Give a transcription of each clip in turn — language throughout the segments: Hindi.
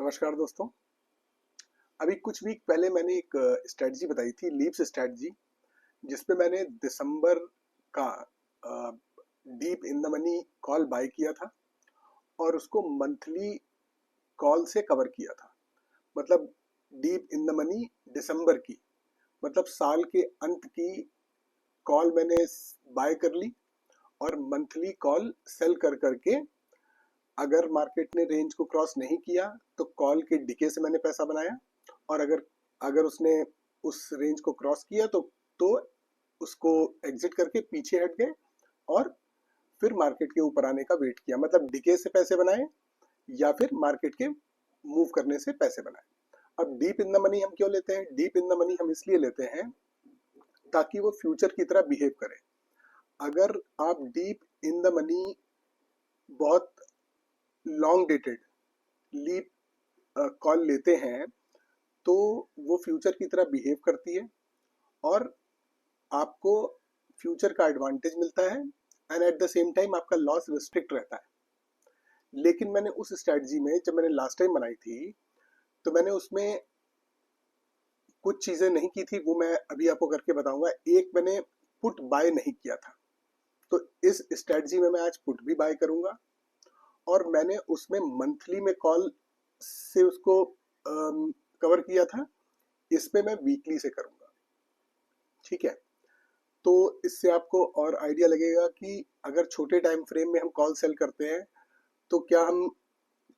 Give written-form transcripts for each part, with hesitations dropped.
नमस्कार दोस्तों। अभी कुछ वीक पहले मैंने एक स्ट्रेटजी बताई थी, लीप्स स्ट्रेटजी, जिसपे मैंने दिसंबर का deep in the money call buy किया था और उसको मंथली कॉल से कवर किया था। मतलब डीप इन द मनी दिसंबर की, मतलब साल के अंत की कॉल मैंने बाय कर ली और मंथली कॉल सेल कर करके, अगर मार्केट ने रेंज को क्रॉस नहीं किया तो कॉल के डिके से मैंने पैसा बनाया, और अगर अगर उसने उस रेंज को क्रॉस किया तो उसको एग्जिट करके पीछे हट गए और फिर मार्केट के ऊपर आने का वेट किया। मतलब डिके से पैसे बनाए या फिर मार्केट के मूव करने से पैसे बनाए। अब डीप इन द मनी हम क्यों लेते हैं? डीप इन द मनी हम इसलिए लेते हैं ताकि वो फ्यूचर की तरह बिहेव करे। अगर आप डीप इन द मनी बहुत लॉन्ग डेटेड लीप कॉल लेते हैं तो वो फ्यूचर की तरह बिहेव करती है और आपको फ्यूचर का एडवांटेज मिलता है and at the same time आपका लॉस रिस्ट्रिक्ट रहता है। लेकिन मैंने उस स्ट्रेटजी में, जब मैंने लास्ट टाइम बनाई थी, तो मैंने उसमें कुछ चीजें नहीं की थी, वो मैं अभी आपको करके बताऊंगा। एक, मैंने पुट बाय नहीं किया था, तो इस स्ट्रेटजी में मैं आज पुट भी बाय करूंगा और मैंने उसमें मंथली में कॉल से उसको कवर किया था। इसमें मैं वीकली से करूंगा। ठीक है, तो इससे आपको और आइडिया लगेगा कि अगर छोटे टाइम फ्रेम में हम कॉल सेल करते हैं तो क्या हम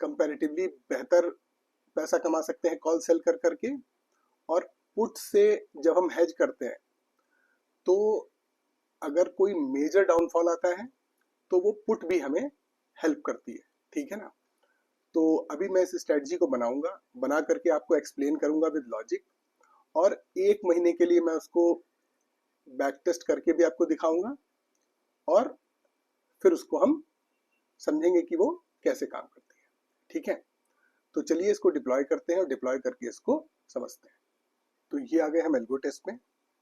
कंपैरेटिवली बेहतर पैसा कमा सकते हैं कॉल सेल कर करके। और पुट से जब हम हेज करते हैं तो अगर कोई मेजर डाउनफॉल आता है तो वो पुट भी हमें हेल्प करती है। ठीक है ना? तो अभी मैं इस स्ट्रेटजी को बनाऊंगा, बना करके आपको एक्सप्लेन करूंगा विद लॉजिक, और एक महीने के लिए मैं उसको बैक टेस्ट करके भी आपको दिखाऊंगा और फिर उसको हम समझेंगे कि वो कैसे काम करती है। ठीक है, तो चलिए इसको डिप्लॉय करते हैं और डिप्लॉय करके इसको समझते हैं। तो ये आ गए हम एल्गो टेस्ट में।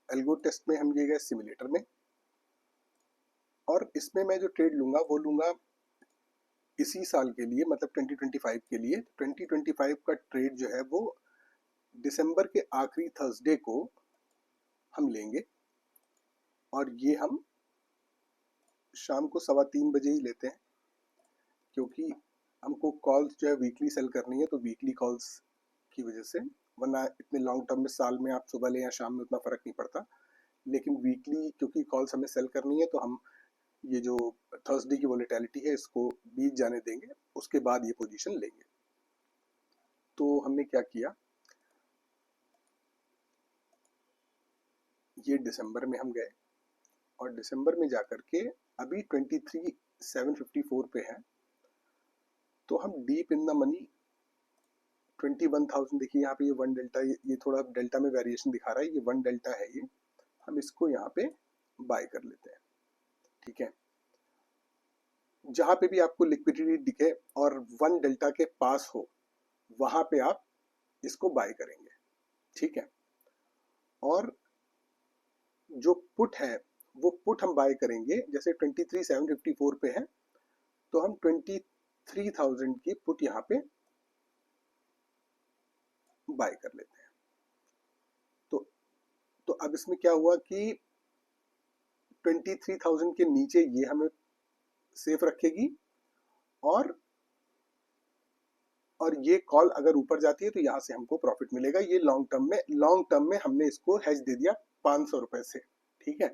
एल्गो टेस्ट में हम ये गए सिमुलेटर में, और इसमें मैं जो ट्रेड लूंगा वो लूंगा इसी साल के लिए, मतलब 2025 के लिए। 2025 का ट्रेड जो है वो दिसंबर के आखिरी थर्सडे को हम लेंगे, और ये हम शाम को 3:15 बजे ही लेते हैं, क्योंकि हमको कॉल्स जो है वीकली सेल करनी है, तो वीकली कॉल्स की वजह से। वरना इतने लॉन्ग टर्म में साल में आप सुबह लें या शाम में उतना फर्क नहीं पड़ता, लेकिन वीकली क्योंकि कॉल्स हमें सेल करनी है तो हम ये जो थर्सडे की वोलेटिलिटी है इसको बीत जाने देंगे, उसके बाद ये पोजीशन लेंगे। तो हमने क्या किया, ये दिसंबर में हम गए और दिसंबर में जाकर के अभी 23,754 पे है, तो हम डीप इन द मनी 21,000, देखिए यहाँ पे ये वन डेल्टा, ये थोड़ा डेल्टा में वेरिएशन दिखा रहा है, ये वन डेल्टा है, ये हम इसको यहाँ पे बाय कर लेते हैं। ठीक है, जहां पे भी आपको लिक्विडिटी दिखे और वन डेल्टा के पास हो वहां पे आप इसको बाय करेंगे। ठीक है, और जो पुट है वो पुट हम बाय करेंगे, जैसे 23,754 पे है तो हम 23,000 की पुट यहाँ पे बाय कर लेते हैं। तो तो अब इसमें क्या हुआ कि 23,000 के नीचे ये हमें सेफ रखेगी, और ये कॉल अगर ऊपर जाती है तो यहाँ से हमको प्रॉफिट मिलेगा। ये लॉन्ग टर्म में हमने इसको हेज दे दिया 500 रुपए से। ठीक है,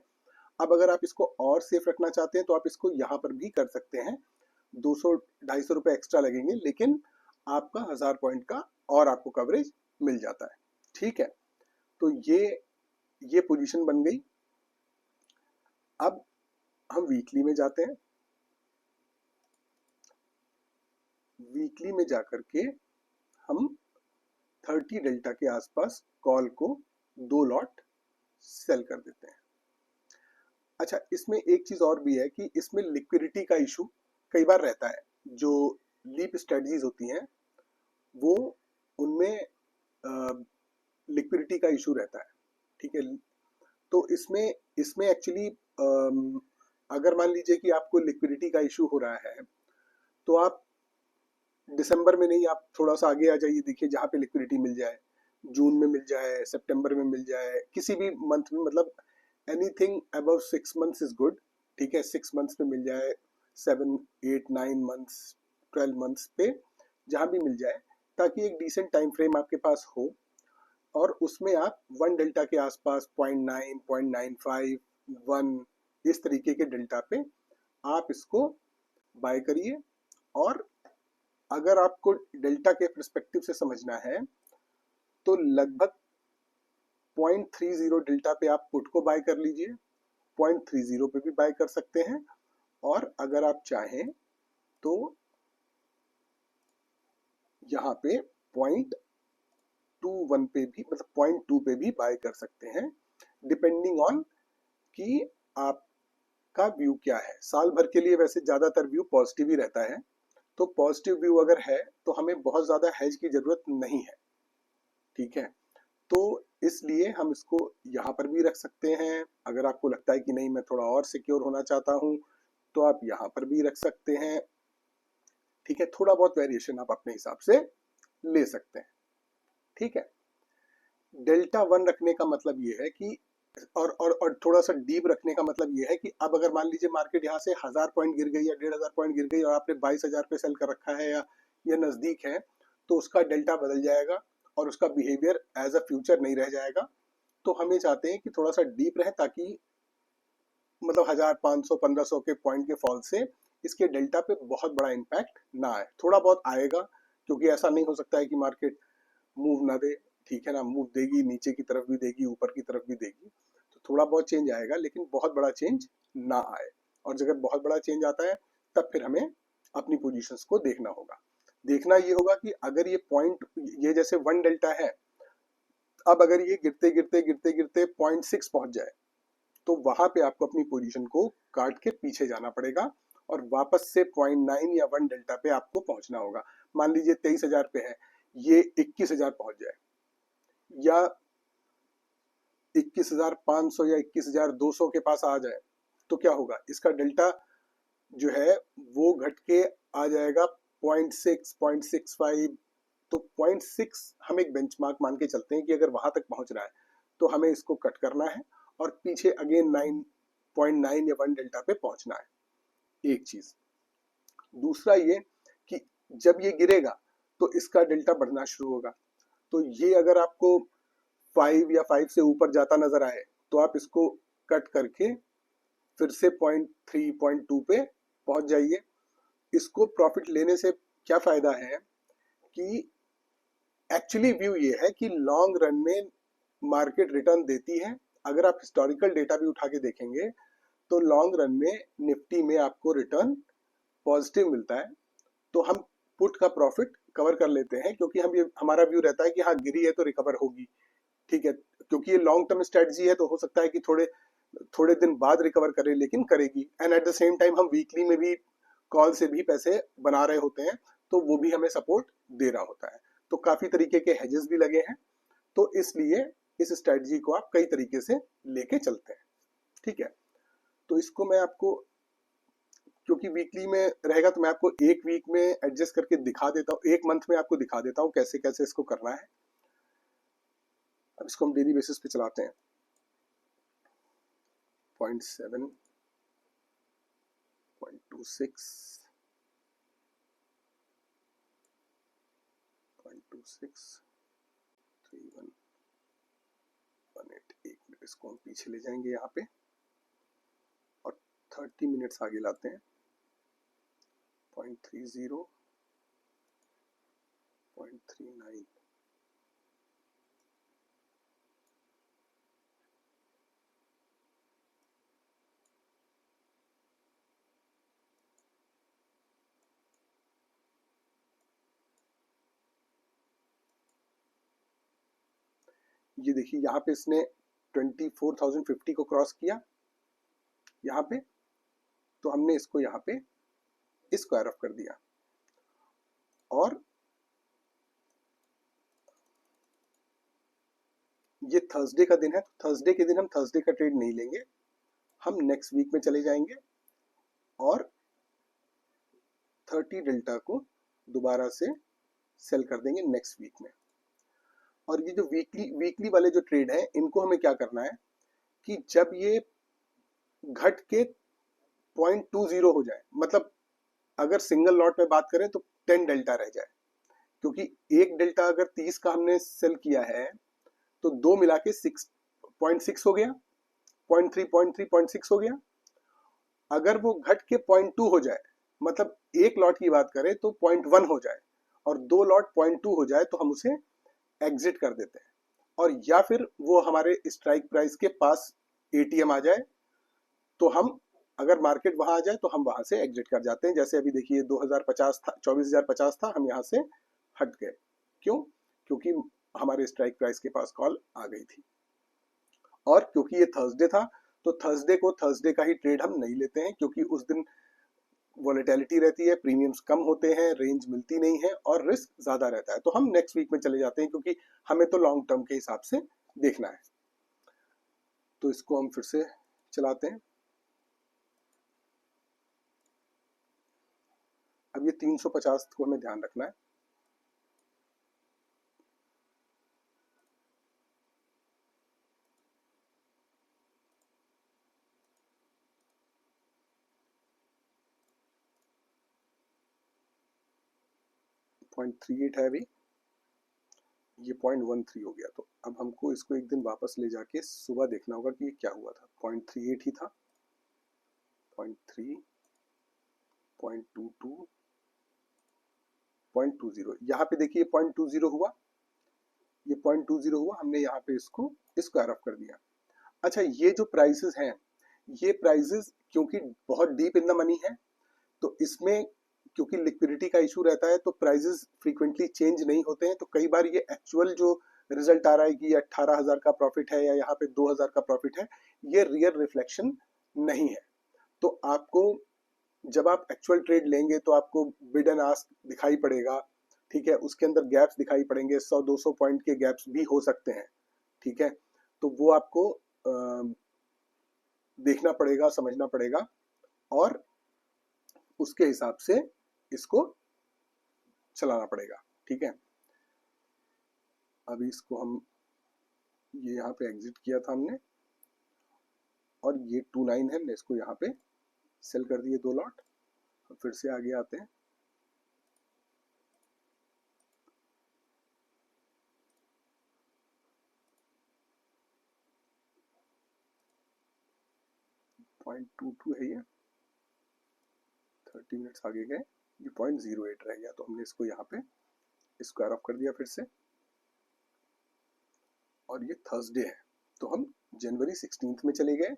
अब अगर आप इसको और सेफ रखना चाहते हैं तो आप इसको यहाँ पर भी कर सकते हैं। 200-250 रुपए एक्स्ट्रा लगेंगे, लेकिन आपका 1000 पॉइंट का और आपको कवरेज मिल जाता है। ठीक है, तो ये पोजीशन बन गई। अब हम वीकली में जाते हैं। वीकली में जाकर के हम 30 डेल्टा के आसपास कॉल को 2 लॉट सेल कर देते हैं। अच्छा, इसमें एक चीज और भी है कि इसमें लिक्विडिटी का इशू कई बार रहता है। जो लीप स्ट्रेटजीज होती हैं वो, उनमें लिक्विडिटी का इशू रहता है। ठीक है, तो इसमें इसमें एक्चुअली अगर मान लीजिए कि आपको लिक्विडिटी का इशू हो रहा है तो आप दिसंबर में नहीं, आप थोड़ा सा आगे आ जाइए, देखिए जहाँ पे लिक्विडिटी मिल जाए, जून में मिल जाए, सितंबर में मिल जाए, किसी भी मंथ में, मतलब anything above 6 months is good. ठीक है, 6 मंथ्स में मिल जाए, 7, 8, 9 मंथ्स, 12 मंथ्स पे जहाँ भी मिल जाए, ताकि एक डिसेंट टाइम फ्रेम आपके पास हो, और उसमें आप 1 डेल्टा के आसपास 0.9, 0.95, 1 इस तरीके के डेल्टा पे आप इसको बाय करिए। और अगर आपको डेल्टा के परस्पेक्टिव से समझना है तो लगभग 0.30 डेल्टा पे आप पुट को बाय कर लीजिए, 0.30 पे भी बाय कर सकते हैं, और अगर आप चाहें तो यहाँ पे 0.21 पे भी, मतलब 0.2 पे भी बाय कर सकते हैं, डिपेंडिंग ऑन कि आपका व्यू क्या है। साल भर के लिए वैसे ज्यादातर व्यू पॉजिटिव ही रहता है, तो पॉजिटिव व्यू अगर है तो हमें बहुत ज्यादा हेज की जरूरत नहीं है। ठीक है, तो इसलिए हम इसको यहाँ पर भी रख सकते हैं। अगर आपको लगता है कि नहीं, मैं थोड़ा और सिक्योर होना चाहता हूँ, तो आप यहाँ पर भी रख सकते हैं। ठीक है, थोड़ा बहुत वेरिएशन आप अपने हिसाब से ले सकते हैं। ठीक है, डेल्टा 1 रखने का मतलब ये है कि, और थोड़ा सा डीप रखने का मतलब ये है कि अब अगर मान लीजिए मार्केट यहाँ से 1000 पॉइंट गिर गई या 1500 पॉइंट गिर गई और आपने 22,000 पे सेल कर रखा है, या नजदीक है, तो उसका डेल्टा बदल जाएगा और उसका बिहेवियर एज अ फ्यूचर नहीं रह जाएगा। तो हमें चाहते हैं कि थोड़ा सा डीप रहे, ताकि मतलब 1500, 1500 के पॉइंट के फॉल से इसके डेल्टा पे बहुत बड़ा इम्पैक्ट ना आए। थोड़ा बहुत आएगा, क्योंकि ऐसा नहीं हो सकता है कि मार्केट मूव ना दे। ठीक है ना, मूव देगी, नीचे की तरफ भी देगी, ऊपर की तरफ भी देगी, तो थोड़ा बहुत चेंज आएगा, लेकिन बहुत बड़ा चेंज ना आए। और जब बहुत बड़ा चेंज आता है तब फिर हमें अपनी पोजीशंस को देखना होगा। देखना ये होगा कि अगर ये पॉइंट, ये जैसे 1 डेल्टा है, अब अगर ये गिरते गिरते गिरते गिरते 0.6 पहुंच जाए, तो वहां पे आपको अपनी पोजीशन को काट के पीछे जाना पड़ेगा और वापस से 0.9 या 1 डेल्टा पे आपको पहुंचना होगा। मान लीजिए 23,000 पे है, ये 21,000 पहुंच जाए, या 21,500 या 21,200 के पास आ जाए, तो क्या होगा, इसका डेल्टा जो है वो घट के आ जाएगा 0.6, 0.65। तो 0.6 हम एक बेंचमार्क मान के चलते हैं कि अगर वहां तक पहुंच रहा है तो हमें इसको कट करना है और पीछे अगेन 9.9 या 1 डेल्टा पे पहुंचना है। एक चीज। दूसरा ये कि जब ये गिरेगा तो इसका डेल्टा बढ़ना शुरू होगा। तो ये अगर आपको 5 या 5 से ऊपर जाता नजर आए, तो आप इसको कट करके फिर से 0.3, 0.2 पे पहुंच जाइए। इसको प्रॉफिट लेने से क्या फायदा है कि एक्चुअली व्यू ये है कि लॉन्ग रन में मार्केट रिटर्न देती है। अगर आप हिस्टोरिकल डेटा भी उठा के देखेंगे तो लॉन्ग रन में निफ्टी में आपको रिटर्न पॉजिटिव मिलता है। तो हम पुट का प्रॉफिट कवर कर लेते हैं, क्योंकि हम ये, हमारा व्यू रहता है कि हाँ गिरी है तो रिकवर होगी। ठीक है, क्योंकि ये लॉन्ग टर्म स्ट्रेटजी है, तो हो सकता है कि थोड़े थोड़े दिन बाद रिकवर करे, लेकिन करेगी। And at the same time हम वीकली में भी कॉल से भी पैसे बना रहे होते हैं, तो वो भी हमें सपोर्ट दे रहा होता है। तो काफी तरीके के हेजेस भी लगे हैं, तो इसलिए इस स्ट्रेटजी को आप कई तरीके से लेके चलते हैं। ठीक है, तो इसको मैं आपको, क्योंकि वीकली में रहेगा, तो मैं आपको एक वीक में एडजस्ट करके दिखा देता हूँ, एक मंथ में आपको दिखा देता हूँ कैसे कैसे इसको करना है। अब इसको हम डेली बेसिस पे चलाते हैं। 0.7, 0.26, 0.26, 31, 18। एक मिनट, इसको हम पीछे ले जाएंगे यहाँ पे और 30 मिनट्स आगे लाते हैं। 0.30, 0.39, ये देखिए यहाँ पे इसने 24,050 को क्रॉस किया यहाँ पे, तो हमने इसको यहाँ पे स्क्वायर ऑफ कर दिया। और ये थर्सडे का दिन है, तो थर्सडे के दिन हम थर्सडे का ट्रेड नहीं लेंगे, हम नेक्स्ट वीक में चले जाएंगे और 30 डेल्टा को दोबारा से सेल कर देंगे नेक्स्ट वीक में। और ये जो वीकली वीकली वाले जो ट्रेड हैं, इनको हमें क्या करना है कि जब ये घट के 0.20 हो जाए, मतलब अगर सिंगल लॉट में बात करें तो 10 डेल्टा रह जाए, क्योंकि एक डेल्टा अगर 30 का हमने सेल किया है तो दो मिला के 6.6 हो गया, 0.3 0.3 0.6 हो गया। अगर वो घट के 0.2 हो जाए, मतलब एक लॉट की बात करें तो 0.1 हो जाए और दो लॉट 0.2 हो जाए, तो हम उसे एग्जिट कर देते हैं। और या फिर वो हमारे स्ट्राइक प्राइस के पास एटीएम आ जाए, तो हम अगर मार्केट वहां आ जाए तो हम वहां से एग्जिट कर जाते हैं। जैसे अभी देखिए 2050 था, 24,050 था, हम यहाँ से हट गए। क्यों? क्योंकि हमारे स्ट्राइक प्राइस के पास कॉल आ गई थी। और क्योंकि ये थर्सडे था, तो थर्सडे को थर्सडे का ही ट्रेड हम नहीं लेते हैं, क्योंकि उस दिन वॉलेटिलिटी रहती है, प्रीमियम्स कम होते हैं, रेंज मिलती नहीं है और रिस्क ज्यादा रहता है। तो हम नेक्स्ट वीक में चले जाते हैं, क्योंकि हमें तो लॉन्ग टर्म के हिसाब से देखना है। तो इसको हम फिर से चलाते हैं। अब ये 350 को हमें ध्यान रखना है। पॉइंट 38 है अभी, ये 0.13 हो गया। तो अब हमको इसको एक दिन वापस ले जाके सुबह देखना होगा कि ये क्या हुआ था। 0.38 ही था, 0.3, 0.22, 0.20। यहाँ पे देखिए 0.20 हुआ, ये 0.20 हुआ, हमने यहाँ पे इसको स्क्वायर ऑफ कर दिया। अच्छा, ये जो प्राइसेस हैं, ये प्राइसेस क्योंकि बहुत डीप इन द मनी है, तो इसमें क्योंकि लिक्विडिटी का इशू रहता है, तो प्राइसेस फ्रीक्वेंटली चेंज नहीं होते हैं। तो कई बार ये एक्चुअल जो रिजल्ट आ रहा है कि 18,000 का प्रॉफिट है या यहाँ पे 2,000 का प्रॉफिट है, ये रियल रिफ्लेक्शन नहीं है। तो आपको जब आप एक्चुअल ट्रेड लेंगे तो आपको बिड एंड आस्क दिखाई पड़ेगा, ठीक है, उसके अंदर गैप्स दिखाई पड़ेंगे, 100-200 पॉइंट के गैप्स भी हो सकते हैं, ठीक है। तो वो आपको देखना पड़ेगा, समझना पड़ेगा, और उसके हिसाब से इसको चलाना पड़ेगा, ठीक है। अभी इसको हम ये यहाँ पे एग्जिट किया था हमने, और ये 29 है, हमने इसको यहाँ पे सेल कर दिए 2 लॉट। फिर से आगे आते हैं। पॉइंट 22 है ये, 30 मिनट्स आगे गए, ये 0.08 रह गया, तो हमने इसको यहाँ पे स्क्वायर ऑफ कर दिया फिर से। और ये थर्सडे है, तो हम जनवरी 16 में चले गए,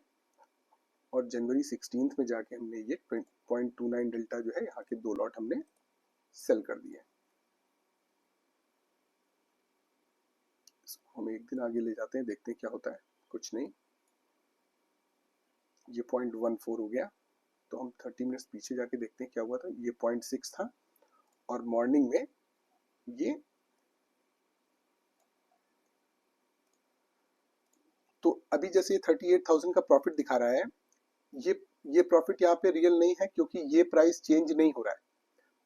और जनवरी 16 में जाके हमने ये 0.29 डेल्टा जो है, यहाँ के 2 लॉट हमने सेल कर दिए। इसको हम एक दिन आगे ले जाते हैं, देखते हैं क्या होता है। कुछ नहीं, ये 0.14 हो गया, तो हम 30 मिनट्स पीछे जाके देखते हैं क्या हुआ था। ये 0.6 था, और मॉर्निंग में ये, तो अभी जैसे 38,000 का प्रॉफिट दिखा रहा है, ये ये प्रॉफिट यहाँ पे रियल नहीं है, क्योंकि ये प्राइस चेंज नहीं हो रहा है,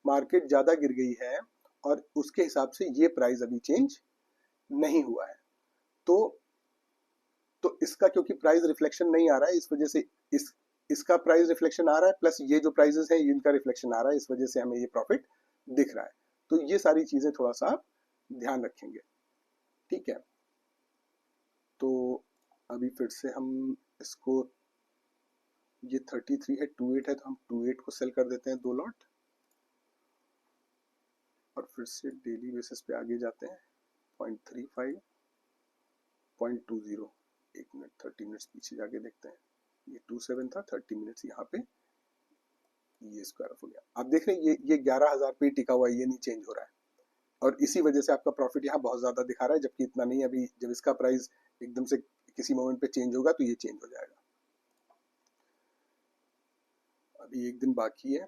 मार्केट ज्यादा गिर गई है, और उसके हिसाब से ये प्राइस अभी चेंज नहीं हुआ है। तो इसका क्योंकि प्राइस रिफ्लेक्शन नहीं आ रहा है, इस वजह से इसका प्राइस रिफ्लेक्शन आ रहा है, प्लस ये जो प्राइसेस है इनका रिफ्लेक्शन आ रहा है, इस वजह से हमें ये प्रॉफिट दिख रहा है। तो ये सारी चीजें थोड़ा सा आप ध्यान रखेंगे, ठीक है। तो अभी फिर से हम इसको, ये 33 है, 28 है, तो हम 28 को सेल कर देते हैं 2 लॉट, और फिर से डेली बेसिस पे आगे जाते हैं। 0.35, 0.20, एक मिनट, 30 मिनट्स पीछे जाके देखते हैं। ये 27 था, 30 मिनट्स यहाँ पे ये स्क्वायर ऑफ हो गया। आप देख रहे हैं ये 11,000 पे टिका हुआ है, ये नहीं चेंज हो रहा है, और इसी वजह से आपका प्रॉफिट यहाँ बहुत ज्यादा दिखा रहा है, जबकि इतना नहीं। अभी जब इसका प्राइस एकदम से किसी मोमेंट पे चेंज होगा तो ये चेंज हो जाएगा। अभी एक दिन बाकी है,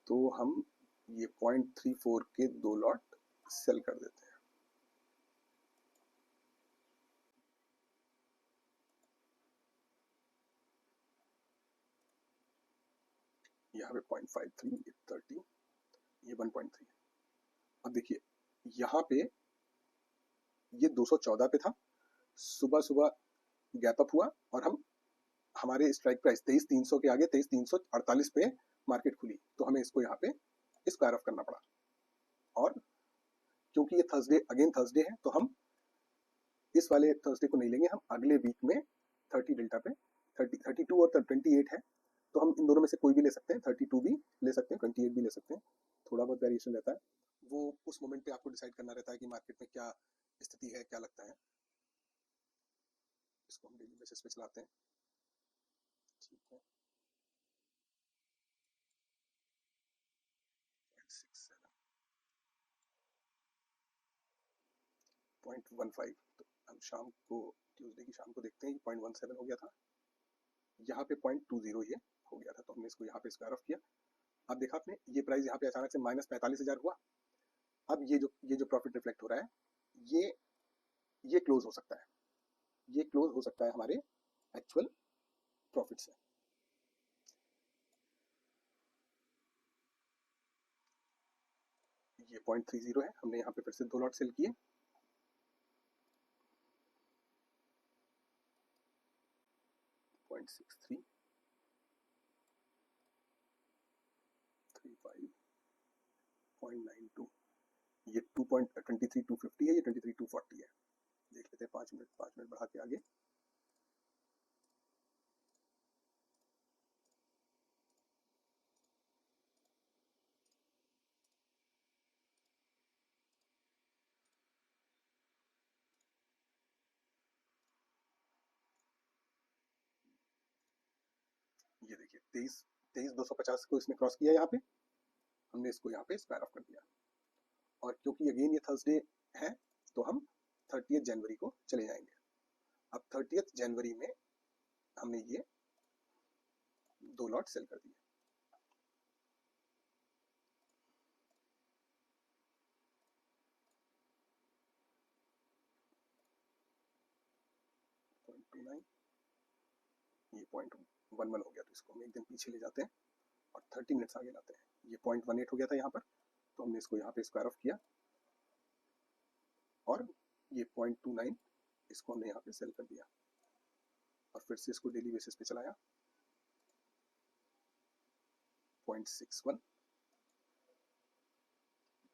तो हम ये 0.34 के 2 लॉट सेल कर देते हैं। यहाँ पे 0.53, ये 30, ये 1.3। अब देखिए यहाँ पे ये 214 पे था, सुबह सुबह गैप अप हुआ और हम हमारे स्ट्राइक प्राइस 23,300 के आगे 23,348 पे मार्केट खुली, तो हमें इसको यहाँ पे स्क्वायर ऑफ करना पड़ा। और क्योंकि ये थर्सडे अगेन थर्सडे है, तो हम इस वाले थर्सडे को नहीं लेंगे, हम अगले वीक में 30 डेल्टा पे 32 और 28 है, तो हम इन दोनों में से कोई भी ले सकते हैं, 32 भी ले सकते हैं, 28 भी ले सकते हैं, थोड़ा बहुत वेरिएशन रहता है, वो उस मोमेंट पे आपको डिसाइड करना रहता है कि मार्केट में क्या स्थिति है, क्या लगता है। इसको हम डेली बेसिस पे चलाते हैं, ठीक है। 0.15, तो हम शाम को ट्यूसडे की शाम को देखते हैं, 0.17 हो गया था, यहाँ पे 0.20 ये हो गया था, तो हमने इसको यहाँ पे स्क्वायर ऑफ किया। अब देखा आपने ये प्राइस यहाँ पे अचानक से -45,000 हुआ। अब ये जो प्रॉफिट रिफ्लेक्ट हो रहा है, ये क्लोज हो सकता है, ये क्लोज हो सकता है हमारे एक्चुअल प्रॉफिट से। ये 0.30 है, हमने यहाँ पे फिर से 2 लॉट सेल किए, 0.63, 35, 0.92, ये 2.23,250 है, ये 23,240 है। देख लेते हैं 5 मिनट बढ़ा के आगे। ये देखिए 23,250 को इसने क्रॉस किया, यहाँ पे हमने इसको यहाँ पे स्क्वायर ऑफ कर दिया। और क्योंकि अगेन ये थर्सडे है, तो हम 30 जनवरी को चले जाएंगे। अब 30 जनवरी में हमने ये 2 लॉट सेल कर दिए। ये 0.11 हो गया, तो इसको हम एक दिन पीछे ले जाते हैं और 30 मिनट्स आगे लाते हैं। ये 0.18 हो गया था यहाँ पर, तो हमने इसको यहाँ पे स्क्वायर ऑफ किया और ये 0.29 इसको हमने यहाँ पे सेल कर दिया और फिर से इसको डेली बेसिस पे चलाया। 0.61,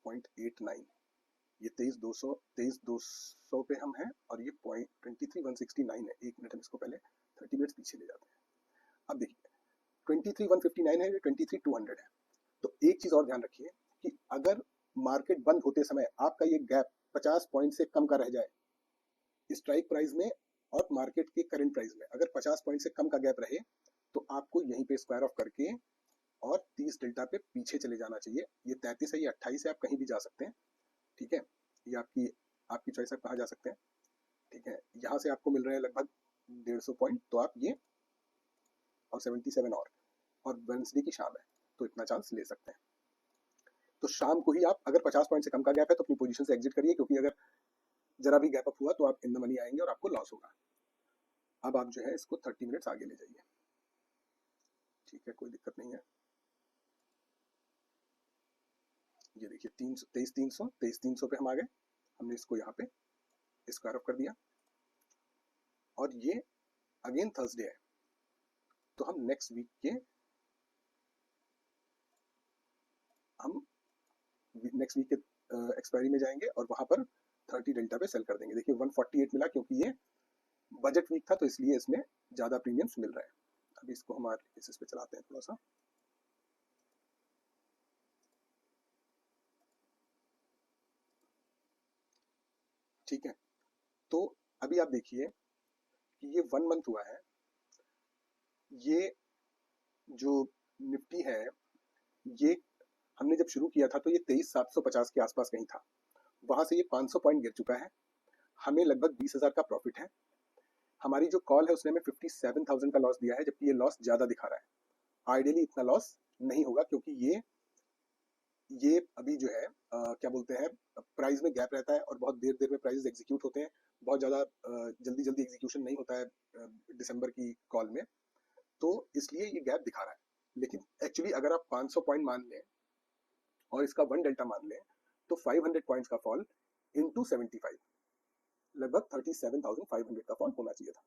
0.89, ये 23,200 पे हम हैं और ये 23,169 है। एक मिनट हम इसको पहले 30 मिनट्स पीछे ले जाते हैं। अब देखिए 23,159 है, 23,200 है। तो एक चीज और ध्यान रखिए कि अगर मार्केट बंद होते समय आपका ये गैप 50 पॉइंट से कम का रह जाए, स्ट्राइक प्राइस में और मार्केट के करंट प्राइस में अगर 50 पॉइंट से कम का गैप रहे, तो आपको यहीं पे स्क्वायर ऑफ करके और 30 डेल्टा पे पीछे चले जाना चाहिए। ये 33 है, ये 28 है, आप कहीं भी जा सकते हैं, ठीक है। ये आपकी आपकी चॉइस, आप कहाँ जा सकते हैं, ठीक है। यहाँ से आपको मिल रहे हैं लगभग 150 पॉइंट, तो आप ये और 77 और वेडनेसडे की शाम है, तो इतना चांस ले सकते हैं। तो शाम को ही आप अगर 50 पॉइंट से कम का गैप है तो अपनी पोजीशन से एग्जिट करिए, क्योंकि अगर जरा भी गैप अप हुआ तो आप इन द मनी आएंगे और आपको लॉस होगा। अब आप जो है इसको 30 मिनट्स आगे ले जाइए, ठीक है, कोई दिक्कत नहीं है। ये देखिए 23,300 पे हम आ गए, हमने इसको यहाँ पे स्क्वायर ऑफ कर दिया और ये अगेन थर्सडे है, तो हम नेक्स्ट वीक के एक्सपायरी में जाएंगे और वहां पर 30 डेल्टा पे सेल कर देंगे। देखिए 148 मिला, क्योंकि ये बजट वीक था तो इसलिए इसमें ज्यादा प्रीमियम्स मिल रहे हैं। अभी इसको हमारे बेसिस पे चलाते हैं थोड़ा सा। ठीक है, तो अभी आप देखिए कि ये 1 मंथ हुआ है, ये जो निफ्टी है, ये हमने जब शुरू किया था तो ये 23,750 के आसपास कहीं था, वहां से ये 500 पॉइंट गिर चुका है, हमें लगभग 20,000 का प्रॉफिट है। हमारी जो कॉल है उसने हमें 57,000 का लॉस दिया है, जबकि ये लॉस ज्यादा दिखा रहा है। आइडियली इतना लॉस नहीं होगा, क्योंकि ये अभी जो है क्या बोलते हैं, प्राइस में गैप रहता है और बहुत देर देर में प्राइस एग्जीक्यूट होते हैं, बहुत ज़्यादा जल्दी जल्दी एग्जीक्यूशन नहीं होता है दिसंबर की कॉल में, तो इसलिए ये गैप दिखा रहा है। लेकिन एक्चुअली अगर आप 500 पॉइंट मान लें और इसका 1 डेल्टा मान लें, तो 500 पॉइंट्स का फॉल इनटू 75, लगभग 37,500 का फॉल होना चाहिए था।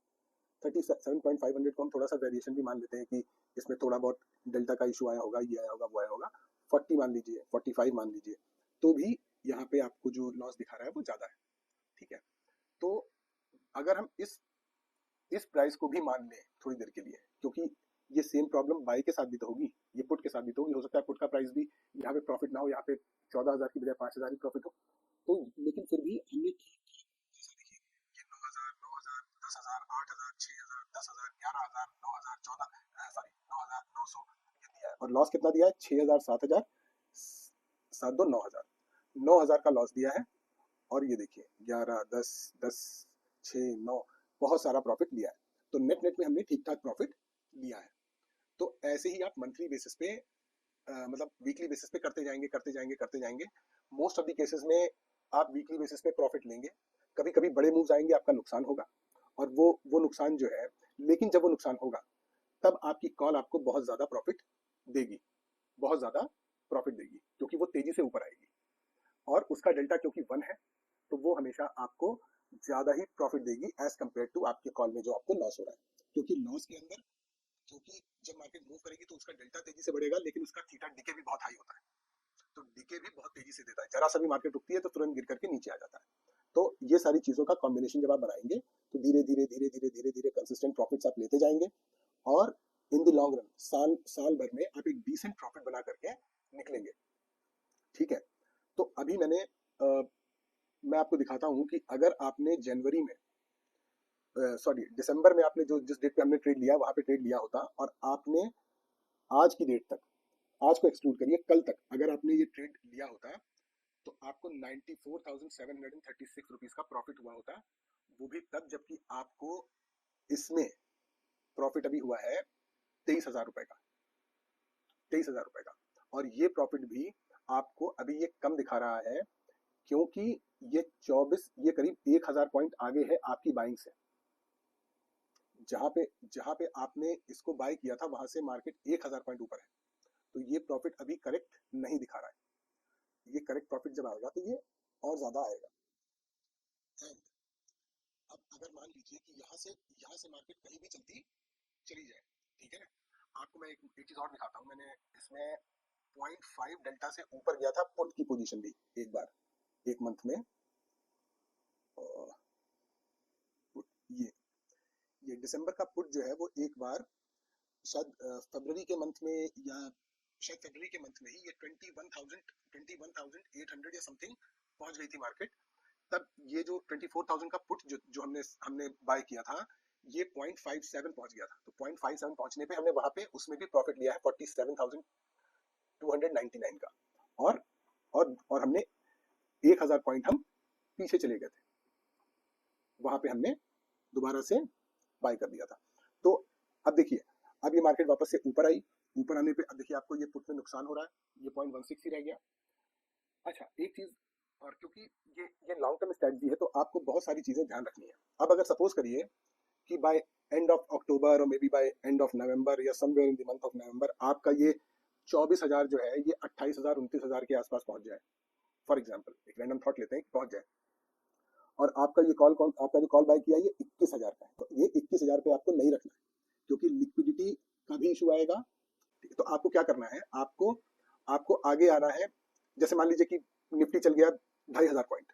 37,500 को हम थोड़ा सा वेरिएशन भी मान लेते हैं कि इसमें थोड़ा बहुत डेल्टा का इशू आया होगा, ये आया होगा, वो आया होगा, 40 मान लीजिए, 45 मान लीजिए, तो भी यहाँ पे आपको जो लॉस दिखा रहा है वो ज्यादा है। ठीक है, तो अगर हम इस प्राइस को भी मान लें थोड़ी देर के लिए, क्योंकि ये सेम प्रॉब्लम बाई के साथ भी तो होगी, ये पुट के साथ भी तो होगी, हो सकता है पुट का प्राइस भी यहाँ पे प्रॉफिट ना हो, यहाँ पे 14,000 की बजाय 5,000 ही प्रॉफिट हो, तो लेकिन फिर भी हमने ये 9,000, 9,000, 10,000, 8,000, 6,000, 10,000, 11,000, 9,000, 14, सॉरी 9,900 ये दिया है, और लॉस कितना दिया है? 6,000, 7,000, 7 2 9,000, 9,000 का लॉस दिया है। और ये देखिए 11, 10, 10, 6, 9, बहुत सारा प्रॉफिट लिया है। तो नेट नेट में हमने ठीक ठाक प्रॉफिट लिया है। तो ऐसे ही आप मंथली बेसिस पे मतलब वीकली बेसिस पे करते जाएंगे करते जाएंगे करते जाएंगे। मोस्ट ऑफ द केसेस में आप वीकली बेसिस पे प्रॉफिट लेंगे, कभी कभी बड़े मूव्स आएंगे, आपका नुकसान होगा, और वो नुकसान जो है, लेकिन जब वो नुकसान होगा तब आपकी कॉल आपको बहुत ज्यादा प्रॉफिट देगी, बहुत ज्यादा प्रॉफिट देगी, क्योंकि वो तेजी से ऊपर आएगी, और उसका डेल्टा क्योंकि 1 है, तो वो हमेशा आपको ज्यादा ही प्रॉफिट देगी एज कंपेयर टू आपके कॉल में जो आपको लॉस हो रहा है। क्योंकि लॉस के अंदर, क्योंकि जब मार्केट मूव करेगी तो उसका डेल्टा तेजी से बढ़ेगा, लेकिन उसका थीटा डीके भी बहुत हाई होता है, तो डीके भी बहुत तेजी से देता है, जरा सा भी मार्केट रुकती है तो तुरंत गिर करके नीचे आ जाता है। तो ये सारी चीजों का कॉम्बिनेशन जब आप बनाएंगे तो धीरे धीरे धीरे धीरे धीरे धीरे कंसिस्टेंट प्रॉफिट्स आप लेते जाएंगे, और इन द लॉन्ग रन साल भर में आप एक डिसेंट प्रॉफिट बना करके निकलेंगे। ठीक है, तो अभी मैं आपको दिखाता हूं कि अगर आपने जनवरी में सॉरी दिसंबर में आपने जो जिस डेट पे हमने ट्रेड लिया वहां पे ट्रेड लिया होता, और आपने आज की डेट तक, आज को एक्सक्लूड करिए, कल तक अगर आपने ये ट्रेड लिया होता तो आपको 94,736 रुपीज का प्रॉफिट हुआ होता, वो भी तब जबकि आपको इसमें प्रॉफिट अभी हुआ है 23,000 रुपए का, 23,000 रुपए का। और ये प्रॉफिट भी आपको अभी ये कम दिखा रहा है, क्योंकि ये करीब 1,000 पॉइंट आगे है आपकी बाइंग से। जहां पे आपने इसको बाय किया था वहां से मार्केट 1,000 पॉइंट ऊपर है, तो ये प्रॉफिट अभी करेक्ट नहीं दिखा रहा है। ये करेक्ट प्रॉफिट जब आएगा तो ये और ज्यादा आएगा। एंड अब अगर मान लीजिए कि यहाँ से मार्केट कहीं भी चली जाए, ठीक है ना, आपको मैं एक चीज और दिखाता हूँ। मैंने इसमें 0.5 डेल्टा से ऊपर गया था पुट की पोजीशन भी एक बार, एक मंथ में। ये ये दिसंबर का पुट जो है वो एक बार शायद फरवरी के मंथ में, या शायद फरवरी के मंथ में ही ये 21,800 या समथिंग पहुंच गई थी मार्केट। तब ये जो 24,000 का पुट जो हमने बाय किया था, ये 0.57 पहुंच गया था। तो 0.57 पहुंचने पे हमने वहां पे उसमें भी प्रॉफिट लिया है 47,299 का, और हमने 1,000 पॉइंट हम पीछे चले गए थे, वहां पे हमने दोबारा से बाय कर दिया था। तो अब देखिए, अब ये मार्केट वापस से ऊपर आई, ऊपर आने पे अब देखिए आपको ये पुट में नुकसान हो रहा है, ये 0.16 ही रह गया। अच्छा, एक चीज और, क्योंकि ये लॉन्ग टर्म स्ट्रेटजी है तो आपको बहुत सारी चीजें ध्यान रखनी है। अब अगर सपोज करिए कि बाय एंड ऑफ अक्टूबर और maybe by end of November या somewhere in the month of November आपका ये 24,000 जो है ये 28,000 29,000 के आसपास पहुंच जाए, फॉर एग्जाम्पल एक रैंडम थॉट लेते हैं कि पहुंच जाए, और आपका जो कॉल बाय किया ये 21,000 का है, तो ये 21,000 पे आपको नहीं रखना है, क्योंकि लिक्विडिटी का भी इशू आएगा। तो आपको क्या करना है, आपको आगे आना है। जैसे मान लीजिए कि निफ्टी चल गया 2,500 पॉइंट,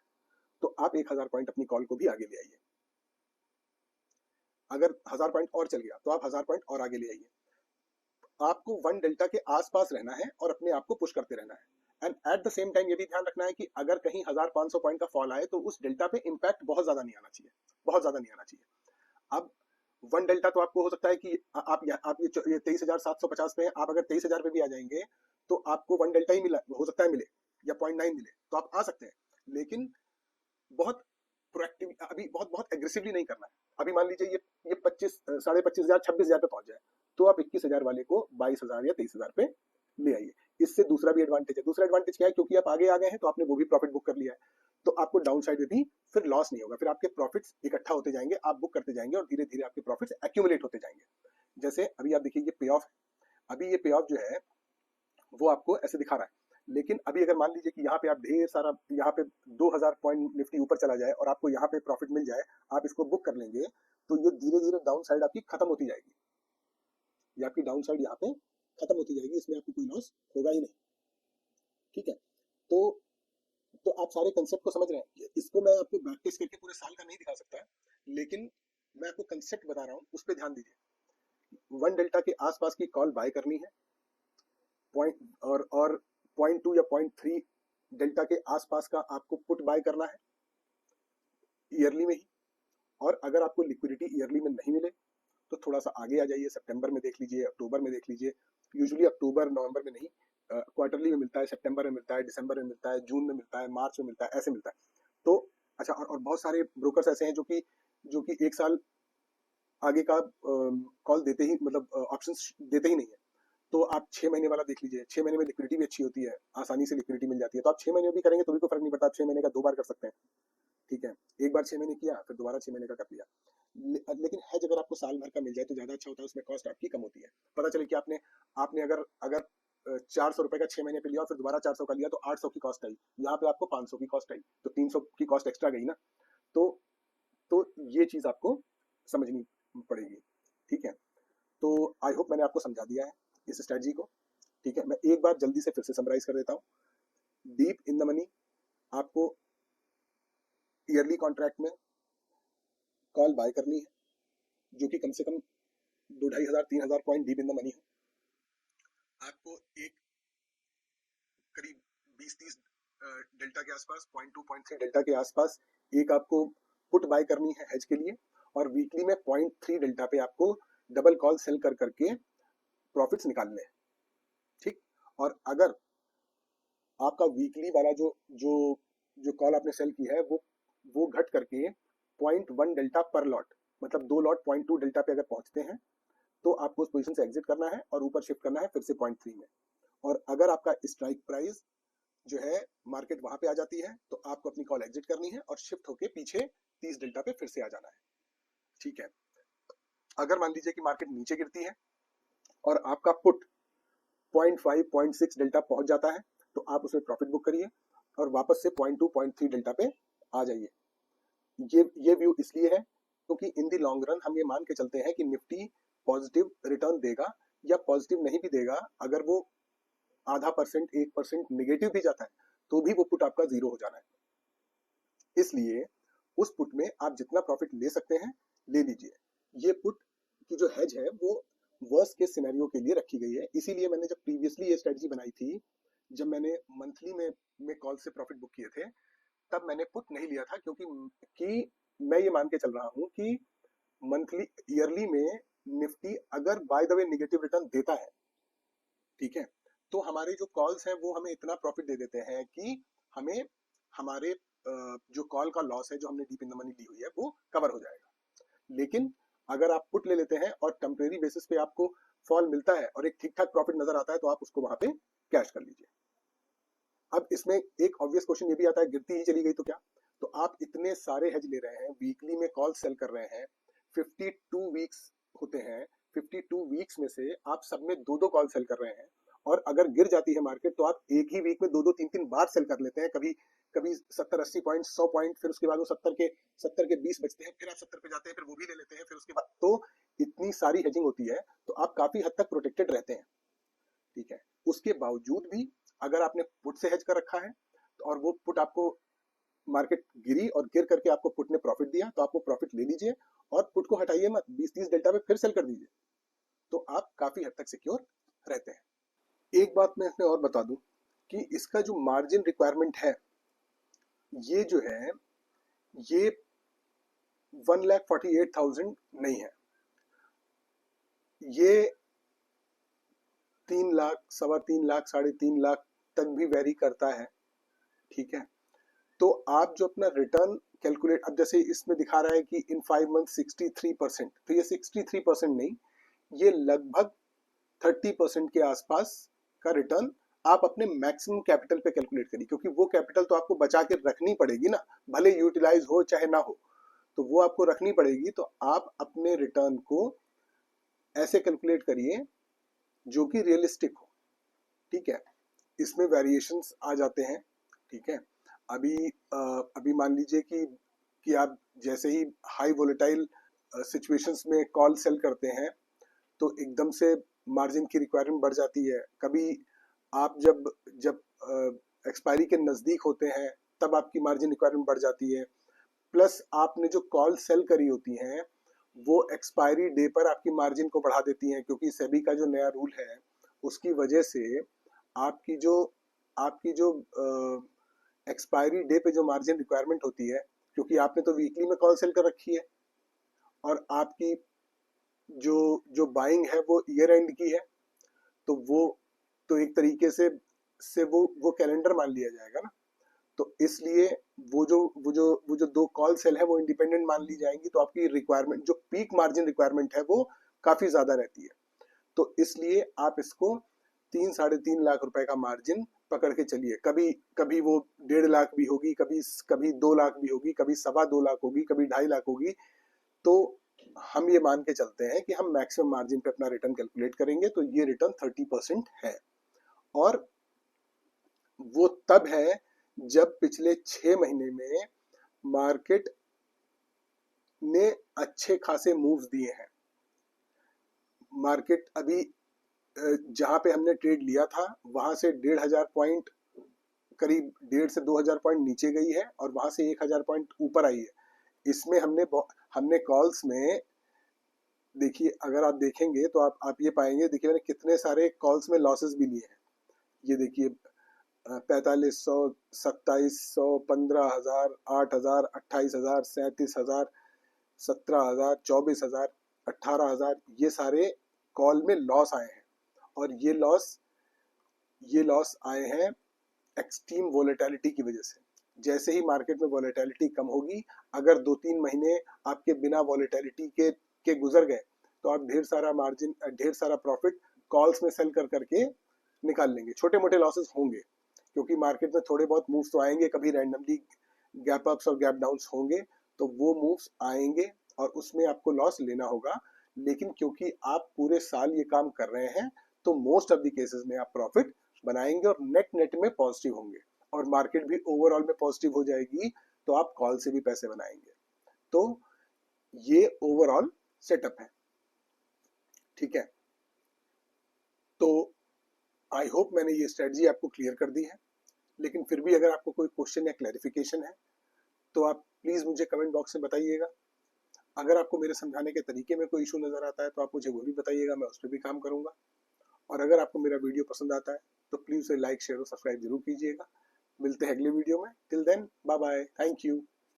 तो आप 1,000 पॉइंट अपनी कॉल को भी आगे ले आइए। अगर 1,000 पॉइंट और चल गया तो आप 1,000 पॉइंट और आगे ले आइए। आपको 1 डेल्टा के आसपास रहना है और अपने आप को पुश करते रहना है। And at the same time ये भी ध्यान रखना है कि अगर कहीं 1,500 पॉइंट का फॉल आए तो उस डेल्टा पे इम्पैक्ट बहुत ज्यादा नहीं आना चाहिए, बहुत ज्यादा नहीं आना चाहिए। अब 1 डेल्टा तो आपको हो सकता है कि आप ये 23,750 पे हैं, आप अगर 23,000 पे भी आ जाएंगे तो आपको 1 डेल्टा ही मिला, हो सकता है मिले, या 0.9 मिले, तो आप आ सकते हैं, लेकिन बहुत प्रोएक्टिव, अभी बहुत बहुत एग्रेसिवली नहीं करना है। अभी मान लीजिए ये 25 25,500 26,000 पे पहुंच जाए, तो आप 21,000 वाले को 22,000 या 23,000 पे ले आइए। इससे दूसरा भी एडवांटेज है। दूसरा एडवांटेज क्या है, क्योंकि आप आगे आ गए हैं तो आपने वो भी प्रॉफिट बुक कर लिया है, तो आपको डाउन साइड में भी फिर लॉस नहीं होगा। फिर आपके प्रॉफिट्स इकट्ठा होते जाएंगे, आप बुक करते जाएंगे, और धीरे धीरे आपके प्रॉफिट्स एक्यूमुलेट होते जाएंगे। जैसे अभी आप देखिए ये पे ऑफ, अभी ये पे ऑफ जो है वो आपको ऐसे दिखा रहा है, लेकिन अभी अगर मान लीजिए कि यहाँ पे आप ढेर सारा, यहाँ पे 2000 पॉइंट निफ्टी ऊपर चला जाए और आपको यहाँ पे प्रॉफिट मिल जाए, आप इसको बुक कर लेंगे, तो ये धीरे धीरे डाउन साइड आपकी खत्म होती जाएगी। ये आपकी डाउन साइड यहाँ पे खत्म होती जाएगी, इसमें आपको कोई लॉस होगा ही नहीं। ठीक है, तो आप सारे कंसेप्ट को समझ रहे हैं। इसको मैं आपको बैक टेस्ट करके पूरे साल का नहीं दिखा सकता, लेकिन मैं आपको कंसेप्ट बता रहा हूँ, उस पर ध्यान दीजिए। 1 डेल्टा के आसपास की कॉल बाय करनी है, पॉइंट और 0.2 या 0.3 डेल्टा के आसपास का आपको पुट बाय करना है ईयरली में ही। और अगर आपको लिक्विडिटी ईयरली में नहीं मिले तो थोड़ा सा आगे आ जाइए, सितंबर में देख लीजिए, अक्टूबर में देख लीजिए। यूजुअली अक्टूबर नवंबर में नहीं, क्वार्टरली में मिलता है, सितंबर में मिलता है, दिसंबर में मिलता है, जून में मिलता है, मार्च में मिलता है, ऐसे मिलता है। तो अच्छा, और बहुत सारे ब्रोकर्स ऐसे हैं जो कि एक साल आगे का कॉल देते ही, मतलब ऑप्शंस देते ही नहीं है। तो आप 6 महीने वाला देख लीजिए, 6 महीने में लिक्विडिटी भी अच्छी होती है, आसानी से लिक्विडिटी मिल जाती है। तो आप 6 महीने भी करेंगे तो भी कोई फर्क नहीं पड़ता, आप 6 महीने का 2 बार कर सकते हैं। ठीक है, एक बार 6 महीने किया, फिर दोबारा 6 महीने का कर लिया। लेकिन हैज अगर आपको साल भर का मिल जाए तो ज्यादा अच्छा होता है, उसमें कॉस्ट आपकी कम होती है। पता चले कि आपने आपने अगर अगर 400 रुपए का 6 महीने पे लिया और फिर दोबारा 400 का लिया, तो 800 की कॉस्ट आई, यहाँ पे आपको 500 की कॉस्ट आई, तो 300 की कॉस्ट एक्स्ट्रा गई ना। तो ये चीज आपको समझनी पड़ेगी। ठीक है, तो आई होप मैंने आपको समझा दिया है इस स्ट्रेटजी को। ठीक है, मैं एक बार जल्दी से फिर से समराइज कर देता हूँ। डीप इन द मनी आपको ईयरली कॉन्ट्रैक्ट में कॉल बाय करनी है, जो कि कम से कम 2,500-3,000 point deep in the money हो। आपको एक करीब 20-30 डेल्टा के आसपास, 0.2 0.3 डेल्टा के आसपास एक आपको पुट बाय करनी है हेज के लिए, और वीकली में 0.3 डेल्टा पे आपको डबल कॉल सेल कर करके प्रॉफिट्स निकालने हैं। ठीक, और अगर आपका वीकली वाला जो जो जो कॉल आपने सेल की है वो घट करके 0.1 डेल्टा पर लॉट, मतलब 2 लॉट 0.2 डेल्टा पे अगर पहुंचते हैं, तो आपको उस पोजीशन से एग्जिट करना है और ऊपर शिफ्ट करना है फिर से 0.3 में। और अगर आपका स्ट्राइक प्राइस जो है मार्केट वहां पे आ जाती है, तो आपको अपनी कॉल एग्जिट करनी है और शिफ्ट होके पीछे 30 डेल्टा पे फिर से आ जाना है। ठीक है, अगर मान लीजिए कि मार्केट नीचे गिरती है और आपका पुट 0.5 0.6 डेल्टा पहुंच जाता है, तो आप उसमें प्रॉफिट बुक करिए और वापस से 0.2 0.3 डेल्टा पे आ जाइए। ये व्यू इसलिए है क्योंकि इन द लॉन्ग रन हम ये मान के चलते हैं कि निफ्टी पॉजिटिव रिटर्न देगा, या पॉजिटिव नहीं भी देगा, अगर वो %0.5 1% निगेटिव भी जाता है, तो भी वो पुट आपका जीरो हो जाना है। इसलिए उस पुट में आप जितना प्रॉफिट ले सकते हैं ले लीजिए। ये पुट की जो हेज है वो वर्स्ट केस सिनेरियो के लिए रखी गई है। इसीलिए मैंने जब प्रीवियसली ये स्ट्रेटजी बनाई थी, जब मैंने मंथली में कॉल से प्रॉफिट बुक किए थे, तब मैंने पुट नहीं लिया था, क्योंकि मैं ये मान के चल रहा हूं कि मंथली ईयरली में निफ्टी अगर by the way negative return देता है, ठीक है, तो हमारे जो कॉल्स हैं वो हमें इतना प्रॉफिट दे देते हैं कि हमें हमारे जो कॉल का लॉस है जो हमने डीप इन द मनी ली हुई है वो कवर हो जाएगा। लेकिन अगर आप पुट ले लेते हैं और टेम्परेरी बेसिस पे आपको फॉल मिलता है और एक ठीक ठाक प्रॉफिट नजर आता है, तो आप उसको वहां पे कैश कर लीजिए। अब इसमें एक ऑब्वियस क्वेश्चन ये भी आता है, गिरती ही चली गई तो क्या? तो आप इतने सारे हेज ले रहे हैं, वीकली में कॉल सेल कर रहे हैं, 52 वीक्स होते हैं, 52 वीक्स में से आप सब में 2-2 कॉल सेल कर रहे हैं, और अगर गिर जाती है मार्केट तो आप एक ही वीक में 2-2 3-3 बार सेल कर लेते हैं। कभी कभी 70-80 पॉइंट, 100 पॉइंट, फिर उसके बाद वो 70 के 20 बचते हैं, फिर आप 70 पे जाते हैं, फिर वो भी ले लेते हैं, फिर उसके बाद तो इतनी सारी हेजिंग होती है, तो आप काफी हद तक प्रोटेक्टेड रहते हैं। ठीक है, उसके बावजूद भी अगर आपने पुट से हेज कर रखा है, और वो पुट आपको मार्केट गिरी और गिर करके आपको पुट ने प्रॉफिट दिया, तो आपको प्रॉफिट ले लीजिए और पुट को हटाइए मत, 20-30 डेल्टा पे फिर सेल कर दीजिए, तो आप काफी हद तक सिक्योर रहते हैं। एक बात मैं इसमें और बता दूं कि इसका जो मार्जिन रिक्वायरमेंट है, ये जो है ये 1,48,000 नहीं है, ये 3 लाख, 3.25 लाख, 3.5 लाख तक भी वेरी करता है। ठीक है, तो आप जो अपना रिटर्न कैलकुलेट, अब जैसे इसमें दिखा रहा है कि इन 5 मंथ 63%, तो ये 63% नहीं, ये लगभग 30% के आसपास का रिटर्न आप अपने मैक्सिमम कैपिटल पे कैलकुलेट करिए, क्योंकि वो कैपिटल तो आपको बचा के रखनी पड़ेगी ना, भले यूटिलाइज हो चाहे ना हो, तो वो आपको रखनी पड़ेगी। तो आप अपने रिटर्न को ऐसे कैलकुलेट करिए जो कि रियलिस्टिक हो। ठीक है, इसमें वेरिएशंस आ जाते हैं, ठीक है। अभी मान लीजिए कि आप जैसे ही हाई वोलेटाइल सिचुएशंस में कॉल सेल करते हैं तो एकदम से मार्जिन की रिक्वायरमेंट बढ़ जाती है। कभी आप जब जब एक्सपायरी के नज़दीक होते हैं तब आपकी मार्जिन रिक्वायरमेंट बढ़ जाती है। प्लस आपने जो कॉल सेल करी होती हैं वो एक्सपायरी डे पर आपकी मार्जिन को बढ़ा देती हैं, क्योंकि सेबी का जो नया रूल है उसकी वजह से आपकी जो एक्सपायरी डे पे जो मार्जिन रिक्वायरमेंट होती है, क्योंकि आपने तो वीकली में कॉल सेल कर रखी है और आपकी जो जो बाइंग है वो ईयर एंड की है, तो वो तो एक तरीके से वो कैलेंडर मान लिया जाएगा ना। तो इसलिए वो जो दो कॉल सेल है वो इंडिपेंडेंट मान ली जाएंगी, तो आपकी रिक्वायरमेंट जो पीक मार्जिन रिक्वायरमेंट है वो काफी ज्यादा रहती है। तो इसलिए आप इसको 3-3.5 लाख रुपए का मार्जिन पकड़ के चलिए। कभी कभी वो 1.5 लाख भी होगी, कभी कभी 2 लाख भी होगी, कभी 2.25 लाख होगी, कभी 2.5 लाख होगी। तो हम ये मान के चलते हैं कि हम मैक्सिमम मार्जिन पे अपना रिटर्न कैलकुलेट करेंगे, तो ये रिटर्न 30% है। और वो तब है जब पिछले 6 महीने में मार्केट ने अच्छे खासे मूव्स दिए हैं। मार्केट अभी जहां पे हमने ट्रेड लिया था वहां से 1,500 पॉइंट, करीब 1,500 से 2,000 पॉइंट नीचे गई है और वहां से 1,000 पॉइंट ऊपर आई है। इसमें हमने कॉल्स में, देखिए अगर आप देखेंगे तो आप ये पाएंगे, देखिए मैंने कितने सारे कॉल्स में लॉसेस भी लिए हैं। ये देखिए 4,500, 2,700, 15,000, 8,000, 28,000, 37,000, 17,000, 24,000, 18,000, ये सारे कॉल में लॉस आए हैं। और ये लॉस आए हैं एक्सट्रीम वोलेटिलिटी की वजह से। जैसे ही मार्केट में वोलेटिलिटी कम होगी, अगर 2-3 महीने आपके बिना वोलेटिलिटी के गुजर गए तो आप ढेर सारा मार्जिन, ढेर सारा प्रॉफिट कॉल्स में सेल कर करके निकाल लेंगे। छोटे मोटे लॉसेस होंगे क्योंकि मार्केट में थोड़े बहुत मूव्स तो आएंगे, कभी रैंडमली गैप अप्स और गैप डाउन्स होंगे, तो वो मूव्स आएंगे और उसमें आपको लॉस लेना होगा। लेकिन क्योंकि आप पूरे साल ये काम कर रहे हैं तो मोस्ट ऑफ द केसेस में आप प्रॉफिट बनाएंगे और नेट नेट में पॉजिटिव होंगे और मार्केट भी ओवरऑल में पॉजिटिव हो जाएगी, तो आप कॉल से भी पैसे बनाएंगे। तो ये ओवरऑल सेटअप है, ठीक है। तो आई होप मैंने ये स्ट्रेटजी आपको क्लियर कर दी है। लेकिन फिर भी अगर आपको कोई क्वेश्चन या क्लैरिफिकेशन है तो आप प्लीज मुझे कमेंट बॉक्स में बताइएगा। अगर आपको मेरे समझाने के तरीके में कोई इशू नजर आता है तो आप मुझे वो भी बताइएगा, मैं उस पर भी काम करूंगा। और अगर आपको मेरा वीडियो पसंद आता है तो प्लीज उसे लाइक, शेयर और सब्सक्राइब जरूर कीजिएगा। मिलते हैं अगले वीडियो में। Till then bye bye, thank you.